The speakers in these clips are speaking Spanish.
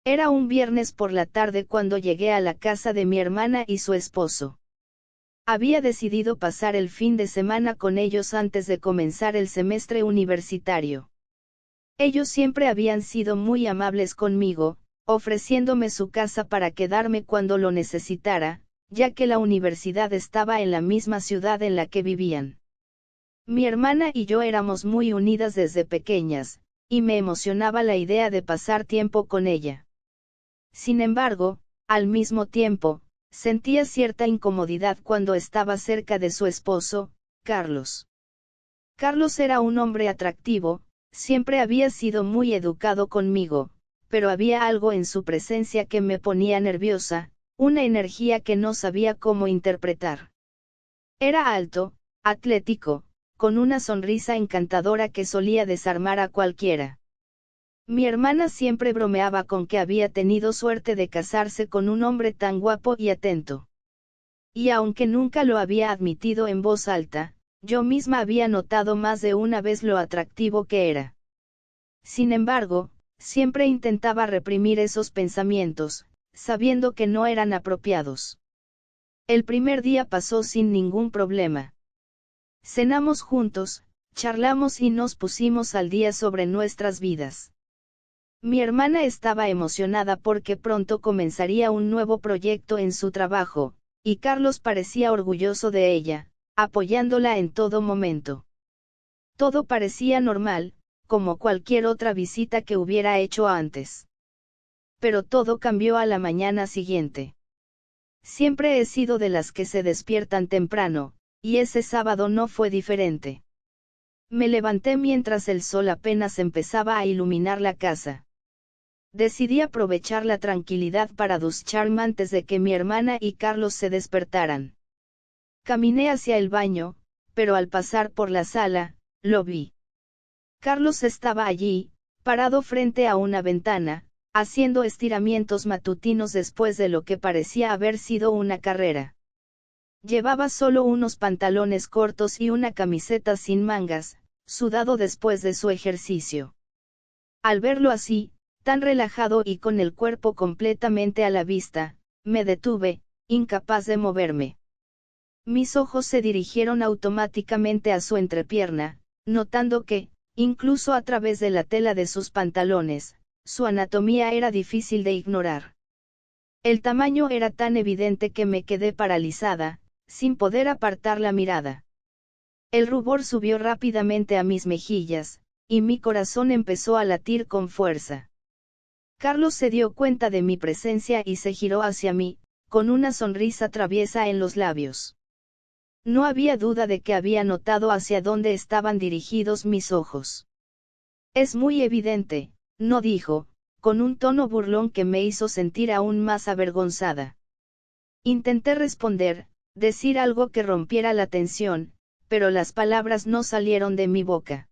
Era un viernes por la tarde cuando llegué a la casa de mi hermana y su esposo. Había decidido pasar el fin de semana con ellos antes de comenzar el semestre universitario. Ellos siempre habían sido muy amables conmigo, ofreciéndome su casa para quedarme cuando lo necesitara, ya que la universidad estaba en la misma ciudad en la que vivían. Mi hermana y yo éramos muy unidas desde pequeñas, y me emocionaba la idea de pasar tiempo con ella. Sin embargo, al mismo tiempo, sentía cierta incomodidad cuando estaba cerca de su esposo, Carlos. Carlos era un hombre atractivo, siempre había sido muy educado conmigo, pero había algo en su presencia que me ponía nerviosa, una energía que no sabía cómo interpretar. Era alto, atlético, con una sonrisa encantadora que solía desarmar a cualquiera. Mi hermana siempre bromeaba con que había tenido suerte de casarse con un hombre tan guapo y atento. Y aunque nunca lo había admitido en voz alta, yo misma había notado más de una vez lo atractivo que era. Sin embargo, siempre intentaba reprimir esos pensamientos, sabiendo que no eran apropiados. El primer día pasó sin ningún problema. Cenamos juntos, charlamos y nos pusimos al día sobre nuestras vidas. Mi hermana estaba emocionada porque pronto comenzaría un nuevo proyecto en su trabajo, y Carlos parecía orgulloso de ella, apoyándola en todo momento. Todo parecía normal, como cualquier otra visita que hubiera hecho antes. Pero todo cambió a la mañana siguiente. Siempre he sido de las que se despiertan temprano, y ese sábado no fue diferente. Me levanté mientras el sol apenas empezaba a iluminar la casa. Decidí aprovechar la tranquilidad para ducharme antes de que mi hermana y Carlos se despertaran. Caminé hacia el baño, pero al pasar por la sala, lo vi. Carlos estaba allí, parado frente a una ventana, haciendo estiramientos matutinos después de lo que parecía haber sido una carrera. Llevaba solo unos pantalones cortos y una camiseta sin mangas, sudado después de su ejercicio. Al verlo así, tan relajado y con el cuerpo completamente a la vista, me detuve, incapaz de moverme. Mis ojos se dirigieron automáticamente a su entrepierna, notando que, incluso a través de la tela de sus pantalones, su anatomía era difícil de ignorar. El tamaño era tan evidente que me quedé paralizada, sin poder apartar la mirada. El rubor subió rápidamente a mis mejillas, y mi corazón empezó a latir con fuerza. Carlos se dio cuenta de mi presencia y se giró hacia mí, con una sonrisa traviesa en los labios. No había duda de que había notado hacia dónde estaban dirigidos mis ojos. Es muy evidente, no dijo, con un tono burlón que me hizo sentir aún más avergonzada. Intenté responder, decir algo que rompiera la tensión, pero las palabras no salieron de mi boca.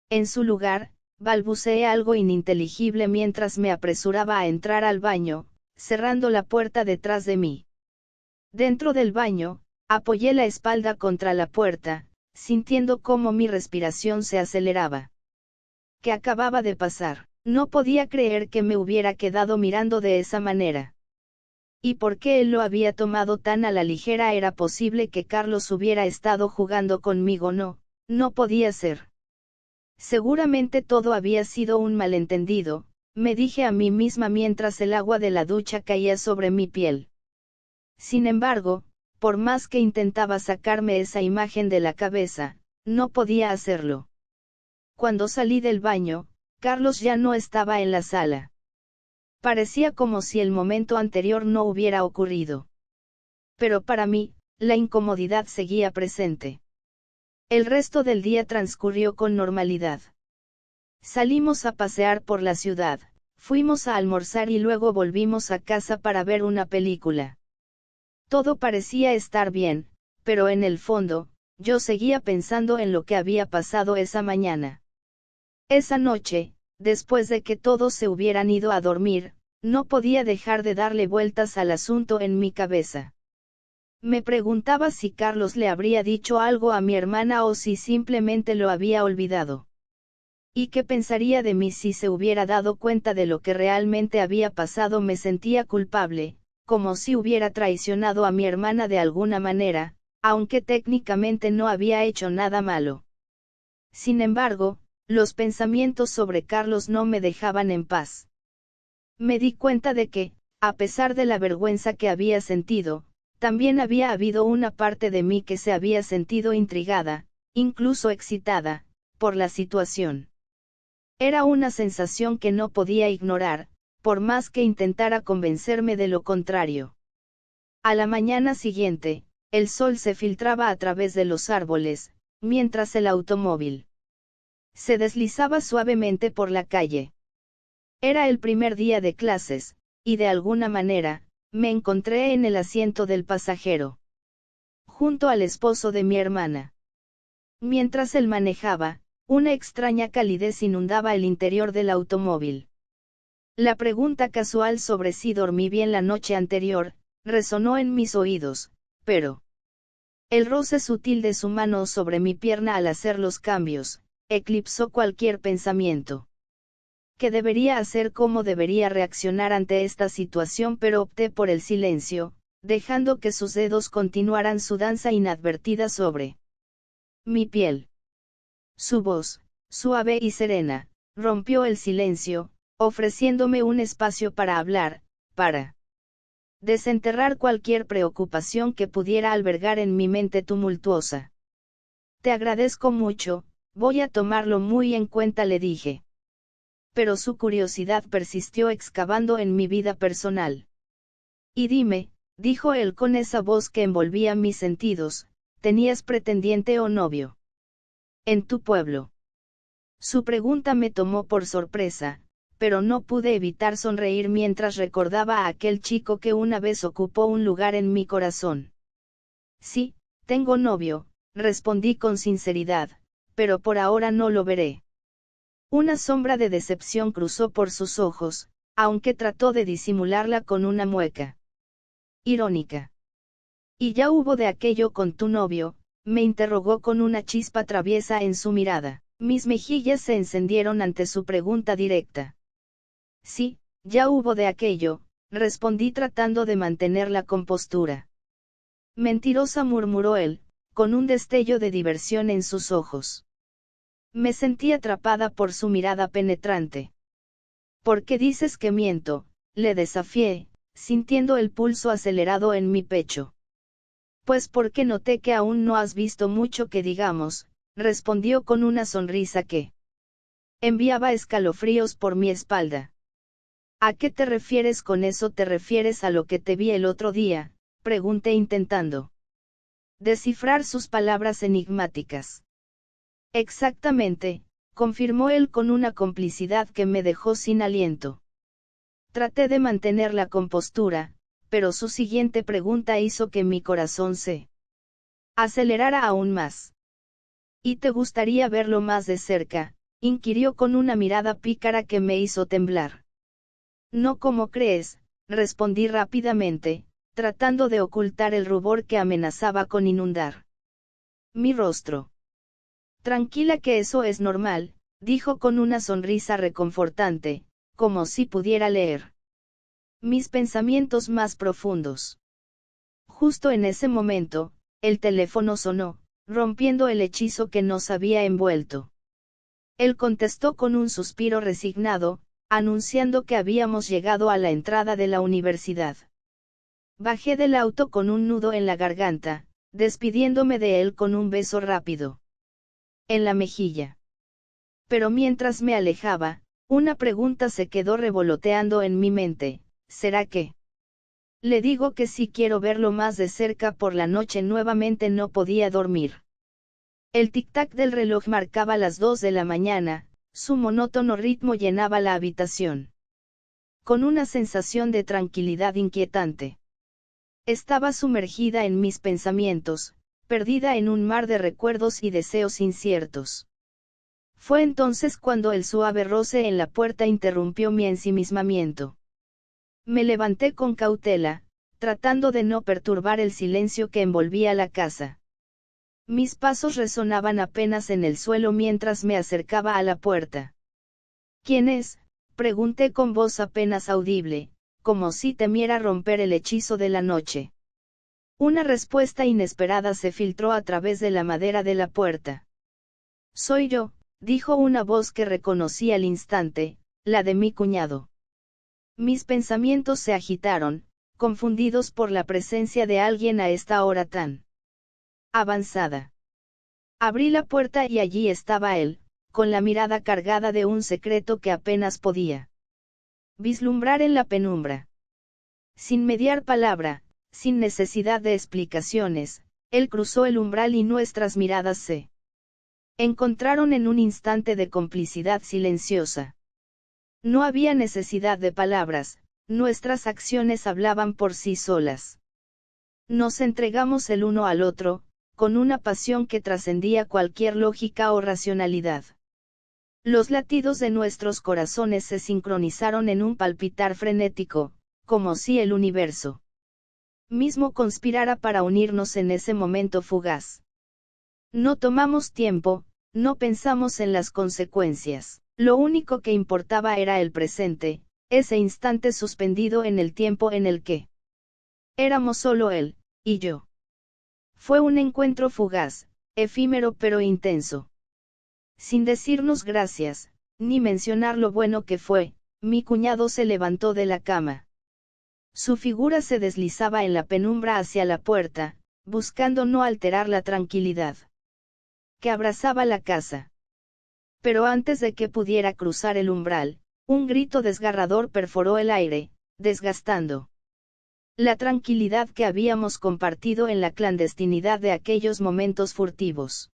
En su lugar, balbuceé algo ininteligible mientras me apresuraba a entrar al baño, cerrando la puerta detrás de mí. Dentro del baño, apoyé la espalda contra la puerta, sintiendo cómo mi respiración se aceleraba. ¿Qué acababa de pasar? No podía creer que me hubiera quedado mirando de esa manera. ¿Y por qué él lo había tomado tan a la ligera? Era posible que Carlos hubiera estado jugando conmigo. No podía ser. Seguramente todo había sido un malentendido, me dije a mí misma mientras el agua de la ducha caía sobre mi piel. Sin embargo, por más que intentaba sacarme esa imagen de la cabeza, no podía hacerlo. Cuando salí del baño, Carlos ya no estaba en la sala. Parecía como si el momento anterior no hubiera ocurrido. Pero para mí, la incomodidad seguía presente. El resto del día transcurrió con normalidad. Salimos a pasear por la ciudad, fuimos a almorzar y luego volvimos a casa para ver una película. Todo parecía estar bien, pero en el fondo, yo seguía pensando en lo que había pasado esa mañana. Esa noche, después de que todos se hubieran ido a dormir, no podía dejar de darle vueltas al asunto en mi cabeza. Me preguntaba si Carlos le habría dicho algo a mi hermana o si simplemente lo había olvidado. ¿Y qué pensaría de mí si se hubiera dado cuenta de lo que realmente había pasado? Me sentía culpable, como si hubiera traicionado a mi hermana de alguna manera, aunque técnicamente no había hecho nada malo. Sin embargo, los pensamientos sobre Carlos no me dejaban en paz. Me di cuenta de que, a pesar de la vergüenza que había sentido, también había habido una parte de mí que se había sentido intrigada, incluso excitada, por la situación. Era una sensación que no podía ignorar, por más que intentara convencerme de lo contrario. A la mañana siguiente, el sol se filtraba a través de los árboles, mientras el automóvil se deslizaba suavemente por la calle. Era el primer día de clases, y de alguna manera, me encontré en el asiento del pasajero, junto al esposo de mi hermana. Mientras él manejaba, una extraña calidez inundaba el interior del automóvil. La pregunta casual sobre si dormí bien la noche anterior, resonó en mis oídos, pero el roce sutil de su mano sobre mi pierna al hacer los cambios, eclipsó cualquier pensamiento. ¿Qué debería hacer? ¿Cómo debería reaccionar ante esta situación? Pero opté por el silencio, dejando que sus dedos continuaran su danza inadvertida sobre mi piel. Su voz, suave y serena, rompió el silencio, ofreciéndome un espacio para hablar, para desenterrar cualquier preocupación que pudiera albergar en mi mente tumultuosa. Te agradezco mucho, voy a tomarlo muy en cuenta, le dije. Pero su curiosidad persistió excavando en mi vida personal. Y dime, dijo él con esa voz que envolvía mis sentidos, ¿tenías pretendiente o novio en tu pueblo? Su pregunta me tomó por sorpresa, pero no pude evitar sonreír mientras recordaba a aquel chico que una vez ocupó un lugar en mi corazón. Sí, tengo novio, respondí con sinceridad, pero por ahora no lo veré. Una sombra de decepción cruzó por sus ojos, aunque trató de disimularla con una mueca irónica. ¿Y ya hubo de aquello con tu novio?, me interrogó con una chispa traviesa en su mirada. Mis mejillas se encendieron ante su pregunta directa. Sí, ya hubo de aquello, respondí tratando de mantener la compostura. Mentirosa, murmuró él, con un destello de diversión en sus ojos. Me sentí atrapada por su mirada penetrante. ¿Por qué dices que miento?, le desafié, sintiendo el pulso acelerado en mi pecho. Pues porque noté que aún no has visto mucho que digamos, respondió con una sonrisa que enviaba escalofríos por mi espalda. ¿A qué te refieres con eso? ¿Te refieres a lo que te vi el otro día?, pregunté intentando descifrar sus palabras enigmáticas. Exactamente, confirmó él con una complicidad que me dejó sin aliento. Traté de mantener la compostura, pero su siguiente pregunta hizo que mi corazón se acelerara aún más. ¿Y te gustaría verlo más de cerca?, inquirió con una mirada pícara que me hizo temblar. No como crees, respondí rápidamente, tratando de ocultar el rubor que amenazaba con inundar mi rostro. Tranquila, que eso es normal, dijo con una sonrisa reconfortante, como si pudiera leer mis pensamientos más profundos. Justo en ese momento, el teléfono sonó, rompiendo el hechizo que nos había envuelto. Él contestó con un suspiro resignado, anunciando que habíamos llegado a la entrada de la universidad. Bajé del auto con un nudo en la garganta, despidiéndome de él con un beso rápido en la mejilla. Pero mientras me alejaba, una pregunta se quedó revoloteando en mi mente: ¿será que le digo que sí quiero verlo más de cerca por la noche? Nuevamente no podía dormir. El tic-tac del reloj marcaba las 2 de la mañana, su monótono ritmo llenaba la habitación con una sensación de tranquilidad inquietante. Estaba sumergida en mis pensamientos, perdida en un mar de recuerdos y deseos inciertos. Fue entonces cuando el suave roce en la puerta interrumpió mi ensimismamiento. Me levanté con cautela, tratando de no perturbar el silencio que envolvía la casa. Mis pasos resonaban apenas en el suelo mientras me acercaba a la puerta. ¿Quién es?, pregunté con voz apenas audible, como si temiera romper el hechizo de la noche. Una respuesta inesperada se filtró a través de la madera de la puerta. Soy yo, dijo una voz que reconocí al instante, la de mi cuñado. Mis pensamientos se agitaron, confundidos por la presencia de alguien a esta hora tan avanzada. Abrí la puerta y allí estaba él, con la mirada cargada de un secreto que apenas podía vislumbrar en la penumbra. Sin mediar palabra, sin necesidad de explicaciones, él cruzó el umbral y nuestras miradas se encontraron en un instante de complicidad silenciosa. No había necesidad de palabras, nuestras acciones hablaban por sí solas. Nos entregamos el uno al otro, con una pasión que trascendía cualquier lógica o racionalidad. Los latidos de nuestros corazones se sincronizaron en un palpitar frenético, como si el universo mismo conspirara para unirnos en ese momento fugaz. No tomamos tiempo, no pensamos en las consecuencias, lo único que importaba era el presente, ese instante suspendido en el tiempo en el que éramos solo él y yo. Fue un encuentro fugaz, efímero pero intenso. Sin decirnos gracias, ni mencionar lo bueno que fue, mi cuñado se levantó de la cama. Su figura se deslizaba en la penumbra hacia la puerta, buscando no alterar la tranquilidad que abrazaba la casa. Pero antes de que pudiera cruzar el umbral, un grito desgarrador perforó el aire, desgastando la tranquilidad que habíamos compartido en la clandestinidad de aquellos momentos furtivos.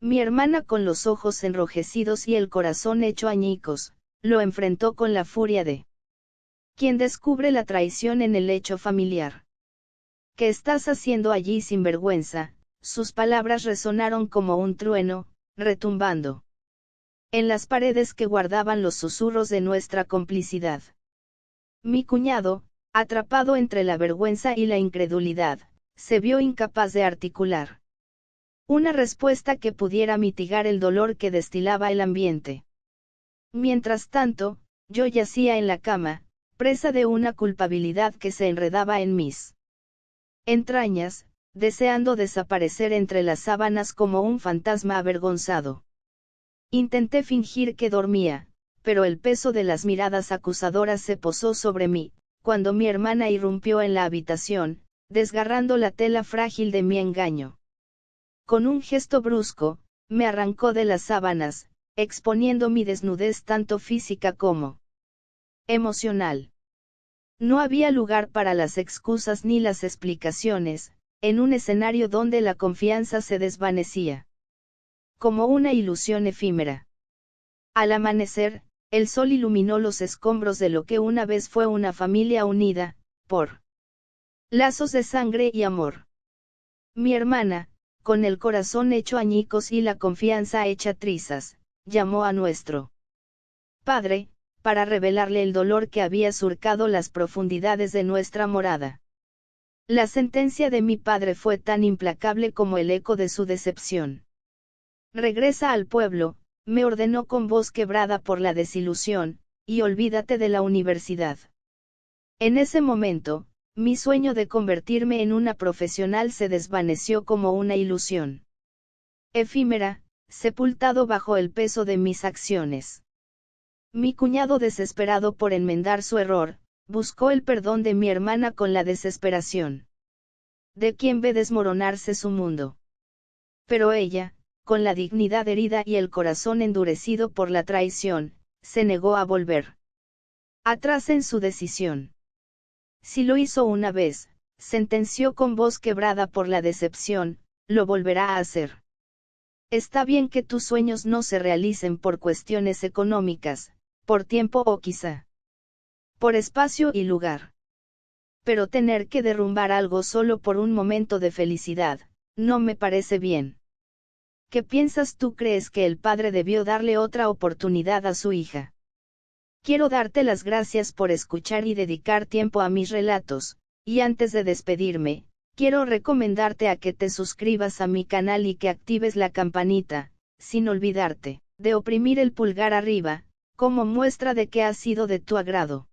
Mi hermana, con los ojos enrojecidos y el corazón hecho añicos, lo enfrentó con la furia de quien descubre la traición en el lecho familiar. ¿Qué estás haciendo allí, sinvergüenza? Sus palabras resonaron como un trueno, retumbando en las paredes que guardaban los susurros de nuestra complicidad. Mi cuñado, atrapado entre la vergüenza y la incredulidad, se vio incapaz de articular una respuesta que pudiera mitigar el dolor que destilaba el ambiente. Mientras tanto, yo yacía en la cama, presa de una culpabilidad que se enredaba en mis entrañas, deseando desaparecer entre las sábanas como un fantasma avergonzado. Intenté fingir que dormía, pero el peso de las miradas acusadoras se posó sobre mí, cuando mi hermana irrumpió en la habitación, desgarrando la tela frágil de mi engaño. Con un gesto brusco, me arrancó de las sábanas, exponiendo mi desnudez tanto física como emocional. No había lugar para las excusas ni las explicaciones, en un escenario donde la confianza se desvanecía como una ilusión efímera. Al amanecer, el sol iluminó los escombros de lo que una vez fue una familia unida, por lazos de sangre y amor. Mi hermana, con el corazón hecho añicos y la confianza hecha trizas, llamó a nuestro padre, para revelarle el dolor que había surcado las profundidades de nuestra morada. La sentencia de mi padre fue tan implacable como el eco de su decepción. Regresa al pueblo, me ordenó con voz quebrada por la desilusión, y olvídate de la universidad. En ese momento, mi sueño de convertirme en una profesional se desvaneció como una ilusión efímera, sepultado bajo el peso de mis acciones. Mi cuñado, desesperado por enmendar su error, buscó el perdón de mi hermana con la desesperación de quien ve desmoronarse su mundo. Pero ella, con la dignidad herida y el corazón endurecido por la traición, se negó a volver atrás en su decisión. Si lo hizo una vez, sentenció con voz quebrada por la decepción, lo volverá a hacer. Está bien que tus sueños no se realicen por cuestiones económicas, por tiempo o quizá por espacio y lugar. Pero tener que derrumbar algo solo por un momento de felicidad, no me parece bien. ¿Qué piensas tú? ¿Crees que el padre debió darle otra oportunidad a su hija? Quiero darte las gracias por escuchar y dedicar tiempo a mis relatos, y antes de despedirme, Quiero recomendarte a que te suscribas a mi canal y que actives la campanita, sin olvidarte de oprimir el pulgar arriba, como muestra de que ha sido de tu agrado.